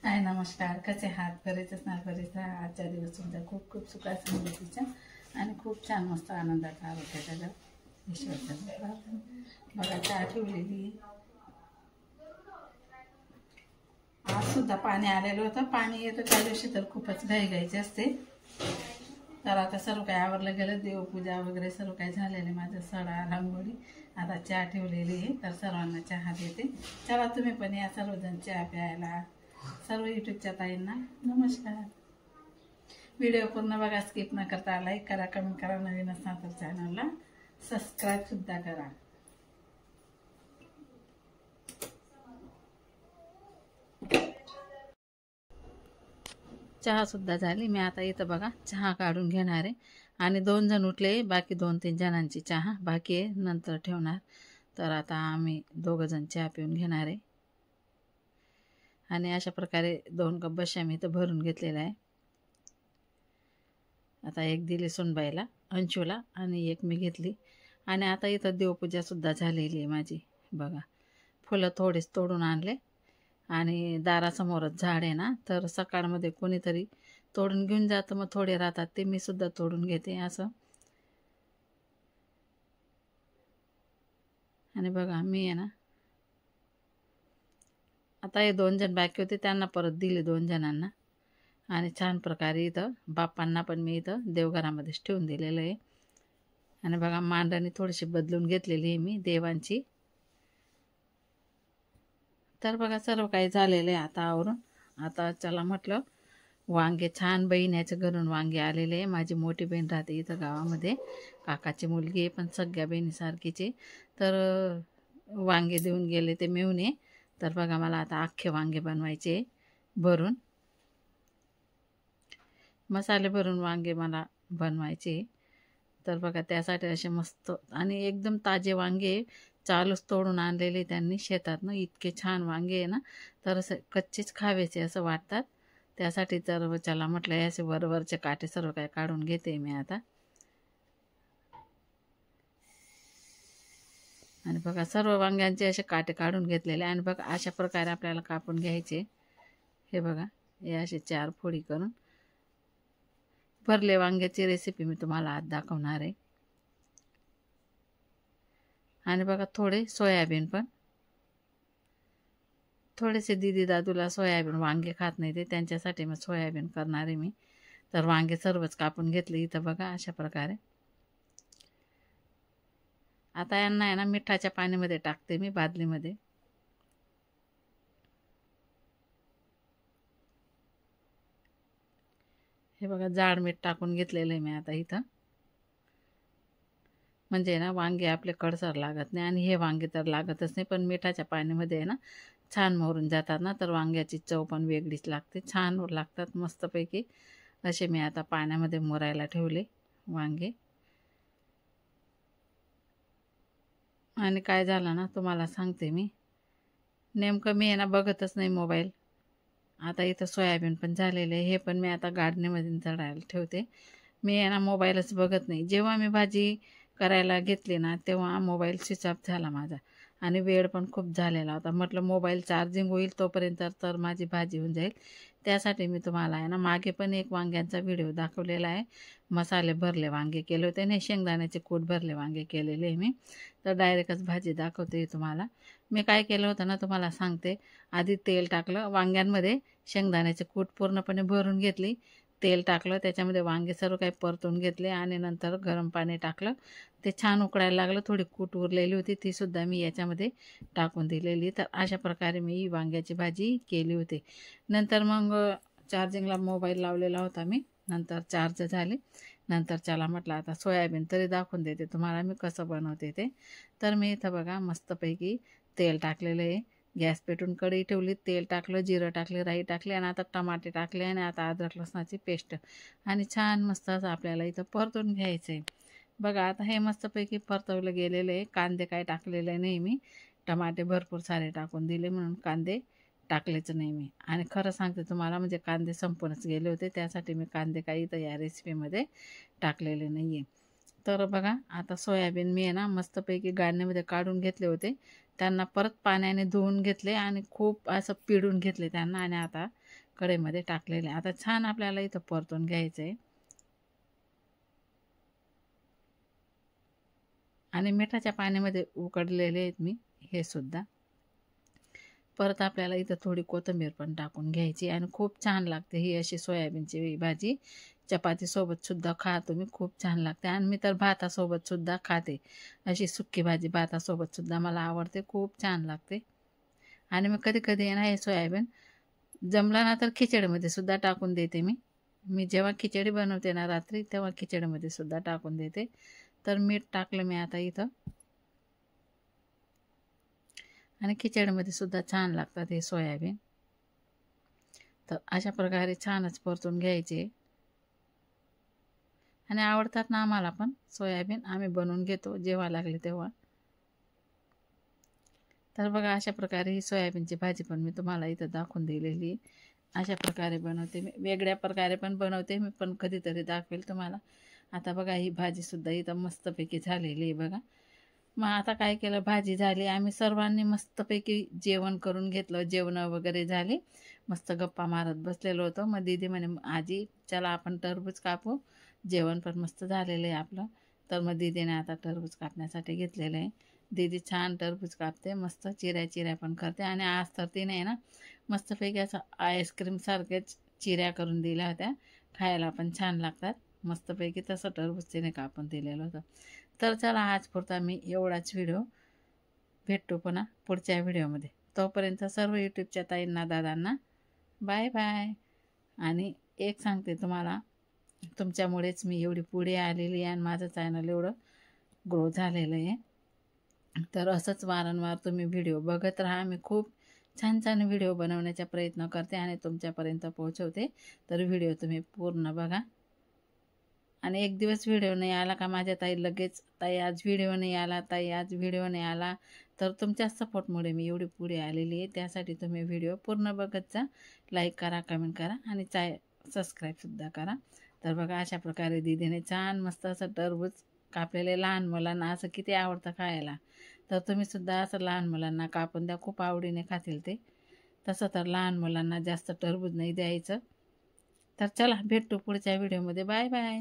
हाय नमस्कार, कसे आहात? बरेच असणार, बरेच राहा. आजचा दिवस तुमचा खूप खूप सुखात समृद्धीचा आणि खूप छान मस्त आनंदात आरोग्य त्याचा ईश्वरचा प्रार्थना. बघा चहा ठेवलेली. आज सुद्धा पाणी आलेलं होतं. पाणी येतं त्या दिवशी तर खूपच घाईघाईची असते. तर आता सर्व काही आवरलं गेलं, देवपूजा वगैरे सर्व काही झालेलं, माझं सडा रांगोळी. आता चहा ठेवलेली आहे, तर सर्वांना चहा देते. चला तुम्ही पण या सर्वजण चहा प्यायला. सर्व यूट्यूबच्या ताईंना नमस्कार. व्हिडिओ पूर्ण बघा, स्किप न करता लाईक करा, कमेंट करा, नवीन असाल तर चॅनलला सबस्क्राईब सुद्धा करा. चहा सुद्धा झाली. मी आता इथं बघा चहा काढून घेणार आहे आणि 2 जण उठले, बाकी 2-3 जणांची चहा बाकी आहे, नंतर ठेवणार. तर आता आम्ही 2 जण चहा पिऊन घेणार आहे आणि अशा प्रकारे 2 कप बश्या मी इथं भरून घेतलेला आहे. आता एक दिली सुनबाईला, अंशूला, आणि एक मी घेतली. आणि आता इथं देवपूजा सुद्धा झालेली आहे माझी. बघा फुलं थोडेच तोडून आणले आणि दारासमोरच झाड आहे ना, तर सकाळमध्ये कोणीतरी तोडून घेऊन जातं, मग थोडे राहतात ते मी सुद्धा तोडून घेते असं. आणि बघा मी आहे ना, आता हे 2 जण बाकी होते त्यांना परत दिले 2 जणांना. आणि छान प्रकारे इथं बाप्पांना पण मी इथं देवघरामध्येच ठेवून दिलेलं आहे. आणि बघा मांडणी थोडीशी बदलून घेतलेली आहे मी देवांची. तर बघा सर्व काही झालेलं आहे आता आवरून. आता चला म्हटलं, वांगे छान बहिण्याच्या घरून वांगे आलेले आहे. माझी मोठी बहीण राहते इथं गावामध्ये, काकाची मुलगी आहे, पण सगळ्या बहिणीसारखीचे. तर वांगे देऊन गेले ते मेवणे. तर बघा मला आता अख्खे वांगे बनवायचे भरून, मसाले भरून वांगे मला बनवायचे. तर बघा त्यासाठी असे मस्त आणि एकदम ताजे वांगे चालूच तोडून आणलेले त्यांनी शेतातनं. इतके छान वांगे आहे ना, तर असं कच्चेच खावेचे असं वाटतात. त्यासाठी तर चला म्हटलं असे वरवरचे काटे सर्व काय काढून घेते मी आता. आणि बघा सर्व वांग्यांचे असे काटे काढून घेतलेले. आणि बघा अशा प्रकारे आपल्याला कापून घ्यायचे. हे बघा हे असे 4 फोडी करून. भरले वांग्याची रेसिपी मी तुम्हाला आज दाखवणार आहे. आणि बघा थोडे सोयाबीन पण, थोडेसे दीदी दादूला सोयाबीन वांगे खात नाही ते, त्यांच्यासाठी मग सोयाबीन करणार आहे मी. तर वांगे सर्वच कापून घेतले इथं बघा अशा प्रकारे. आता यांना आहे ना मिठाच्या पाण्यामध्ये टाकते मी बादलीमध्ये. हे बघा जाड मीठ टाकून घेतलेलं आहे मी आता इथं. म्हणजे ना वांगे आपले कडसर लागत नाही. आणि हे वांगे तर लागतच नाही, पण मिठाच्या पाण्यामध्ये आहे ना छान मोरून जातात ना, तर वांग्याची चव पण वेगळीच लागते, छान लागतात मस्तपैकी. असे मी आता पाण्यामध्ये मोरायला ठेवले वांगे. आणि काय झालं ना तुम्हाला सांगते मी, नेमकं मी आहे ना बघतच नाही मोबाईल. आता इथं सोयाबीन पण झालेलं आहे, हे पण मी आता गाडणीमध्ये चढायला ठेवते. मी आहे ना मोबाईलच बघत नाही. जेव्हा मी भाजी करायला घेतली ना, तेव्हा मोबाईल स्विच ऑफ झाला माझा. आणि वेळ पण खूप झालेला होता. म्हटलं मोबाईल चार्जिंग होईल तोपर्यंत तर माझी भाजी होऊन जाईल. त्यासाठी मी तुम्हाला आहे ना मागे पण एक वांग्यांचा व्हिडिओ दाखवलेला आहे. मसाले भरले वांगे केले होते आणि शेंगदाण्याचे कूट भरले वांगे केलेले आहे मी. तर डायरेक्टच भाजी दाखवते तुम्हाला. मी काय केलं होतं ना तुम्हाला सांगते. आधी तेल टाकलं वांग्यांमध्ये, शेंगदाण्याचे कूट पूर्णपणे भरून घेतली, तेल टाकलं, त्याच्यामध्ये वांगे सर्व काही परतून घेतले आणि नंतर गरम पाणी टाकलं. ते छान उकळायला लागलं. थोडी कूट उरलेली होती तीसुद्धा मी याच्यामध्ये टाकून दिलेली. तर अशा प्रकारे मी वांग्याची भाजी केली होती. नंतर मग चार्जिंगला मोबाईल लावलेला होता मी, नंतर चार्ज झाले. नंतर चला म्हटलं आता सोयाबीन तरी दाखवून देते तुम्हाला मी कसं बनवते ते. तर मी इथं बघा मस्तपैकी तेल टाकलेलं आहे. गॅस पेटून कढई ठेवली, तेल टाकलं, जिरं टाकले, राई टाकली आणि आता टमाटे टाकले आणि आता अद्रक लसणाची पेस्ट आणि छान मस्त असं आपल्याला इथं परतून घ्यायचं आहे. बघा आता हे मस्तपैकी परतवलं गेलेलं आहे. कांदे काय टाकलेले नाही मी, टमाटे भरपूर सारे टाकून दिले म्हणून कांदे टाकलेच नाही मी. आणि खरं सांगते तुम्हाला, म्हणजे कांदे संपूनच गेले होते, त्यासाठी मी कांदे काही इथं या रेसिपीमध्ये टाकलेले नाही आहे. तर बघा आता सोयाबीन मी आहे ना मस्तपैकी गाळणीमध्ये काढून घेतले होते. त्यांना परत पाण्याने धुवून घेतले आणि खूप असं पिळून घेतले त्यांना. आणि आता कढईमध्ये टाकलेलं आहे. आता छान आपल्याला इथं परतून घ्यायचं आहे. आणि मिठाच्या पाण्यामध्ये उकडलेले आहेत मी हे सुद्धा. परत आपल्याला इथं थोडी कोथिंबीर पण टाकून घ्यायची आणि खूप छान लागते ही अशी सोयाबीनची भाजी. चपातीसोबत सुद्धा खा तुम्ही, खूप छान लागते. आणि मी तर भातासोबत सुद्धा खाते. अशी सुक्की भाजी भातासोबत सुद्धा मला आवडते, खूप छान लागते. आणि मग कधी कधी ना हे सोयाबीन जमला ना तर खिचडीमध्ये सुद्धा टाकून देते मी. मी जेव्हा खिचडी बनवते ना रात्री, तेव्हा खिचडीमध्ये सुद्धा टाकून देते. तर मीठ टाकलं मी आता इथं. आणि खिचडीमध्ये सुद्धा छान लागतात हे सोयाबीन. तर अशा प्रकारे छानच परतून घ्यायचे. आणि आवडतात ना आम्हाला पण सोयाबीन, आम्ही बनवून घेतो जेव्हा लागले तेव्हा. तर बघा अशा प्रकारे ही सोयाबीनची भाजी पण मी तुम्हाला इथं दाखवून दिलेली. अशा प्रकारे बनवते मी, वेगळ्या प्रकारे पण बनवते मी, पण कधीतरी दाखवेल तुम्हाला. आता बघा ही भाजीसुद्धा इथं मस्तपैकी झालेली आहे बघा. मग आता काय केलं, भाजी झाली, आम्ही सर्वांनी मस्तपैकी जेवण करून घेतलं. जेवणं वगैरे झाली, मस्त गप्पा मारत बसलेलो होतो. मग दीदी म्हणे आजी चला आपण टरबूज कापू, जेवण पण मस्त झालेलं आहे आपलं. तर मग दीदीने आता टरबूज कापण्यासाठी घेतलेलं आहे. दीदी छान टरबूज कापते, मस्त चिऱ्या चिऱ्या पण करते. आणि आज तर तिने ना मस्तपैकी असं आईस्क्रीमसारखेच चिऱ्या करून दिल्या होत्या, खायला पण छान लागतात मस्तपैकी. तसं टरबूज तिने कापून दिलेलं होतं. तर चला आज पुरता मी एवढाच व्हिडिओ. भेटू पुन्हा पुढच्या व्हिडिओमध्ये. तोपर्यंत सर्व यूट्यूबच्या ताईंना दादांना बाय बाय. आणि एक सांगते तुम्हाला, तुमच्यामुळेच मी एवढी पुढे आलेली आहे आणि माझं चॅनल एवढं ग्रो झालेलं आहे. तर असंच वारंवार तुम्ही व्हिडिओ बघत राहा. मी खूप छान छान व्हिडिओ बनवण्याचा प्रयत्न करते आणि तुमच्यापर्यंत पोहोचवते. तर व्हिडिओ तुम्ही पूर्ण बघा. आणि एक दिवस व्हिडिओ नाही आला का माझ्या ताई लगेच, ताई आज व्हिडिओ नाही आला, ताई आज व्हिडिओ नाही आला. तर तुमच्या सपोर्टमुळे मी एवढी पुढे आलेली आहे. त्यासाठी तुम्ही व्हिडिओ पूर्ण बघत जा, लाईक करा, कमेंट करा आणि सबस्क्राईबसुद्धा करा. तर बघा अशा प्रकारे दीदीने छान मस्त असं टरबूज कापलेले, लहान मुलांना असं किती आवडतं खायला. तर तुम्हीसुद्धा असं लहान मुलांना कापून द्या, खूप आवडीने खातील ते. तसं तर लहान मुलांना जास्त टरबूज नाही द्यायचं. तर चला भेटू पुढच्या व्हिडिओमध्ये. Bye bye.